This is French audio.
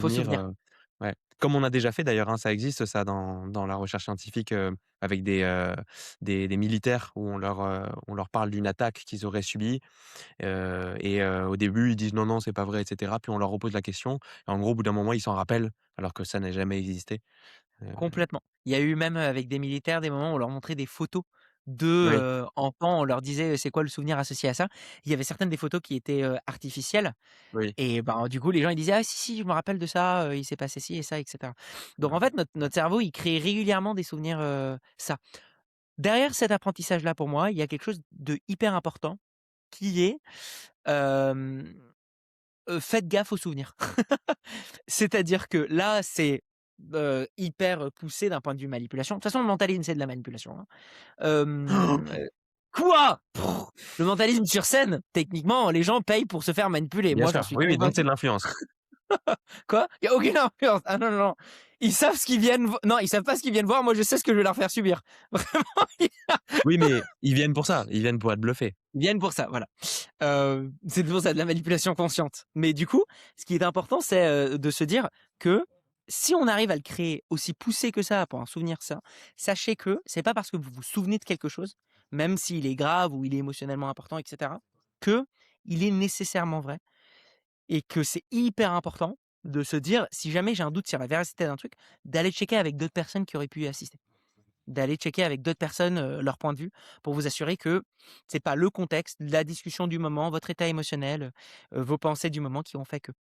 Faut Souvenir, souvenir. ouais. Comme on a déjà fait d'ailleurs, hein, ça existe ça dans la recherche scientifique, avec des militaires où on leur parle d'une attaque qu'ils auraient subie, au début ils disent: «Non, non, c'est pas vrai» et cetera. Puis on leur repose la question et en gros, au bout d'un moment, ils s'en rappellent alors que ça n'a jamais existé. Heu, Complètement. Il y a eu même, avec des militaires, des moments où on leur montrait des photos de, oui, enfants. On leur disait: «C'est quoi le souvenir associé à ça?» Il y avait certaines des photos qui étaient, artificielles oui. et ben, du coup, les gens ils disaient: «Ah si, si, je me rappelle de ça, il s'est passé ci et ça» et cetera. Donc en fait, notre cerveau, il crée régulièrement des souvenirs, ça. Derrière cet apprentissage-là, pour moi, il y a quelque chose de hyper important qui est, hem, faites gaffe aux souvenirs. C'est-à-dire que là, c'est, hyper, poussé d'un point de vue manipulation. De toute façon, le mentalisme, c'est de la manipulation, hein. Quoi? Le mentalisme sur scène, techniquement, les gens payent pour se faire manipuler. Bien Moi, j'en sûr, suis oui, oui, donc c'est convaincu. de l'influence. Quoi? Il y a aucune influence. Ah non, non, non. Ils savent ce qu'ils viennent v non, ils savent pas ce qu'ils viennent voir. Moi, je sais ce que je vais leur faire subir. Vraiment, Oui, mais ils viennent pour ça, ils viennent pour être bluffés. ils viennent pour ça, voilà. C'est pour ça, de la manipulation consciente. Mais du coup, ce qui est important, c'est, de se dire que si on arrive à le créer aussi poussé que ça pour en souvenir ça, sachez que c'est pas parce que vous vous souvenez de quelque chose, même s'il est grave ou il est émotionnellement important et cetera, qu'il est nécessairement vrai et que c'est hyper important de se dire: «Si jamais j'ai un doute sur la véracité d'un truc», d'aller checker avec d'autres personnes qui auraient pu y assister. D'aller checker avec d'autres personnes, leur point de vue pour vous assurer que c'est pas le contexte, la discussion du moment, votre état émotionnel, vos pensées du moment qui ont fait que.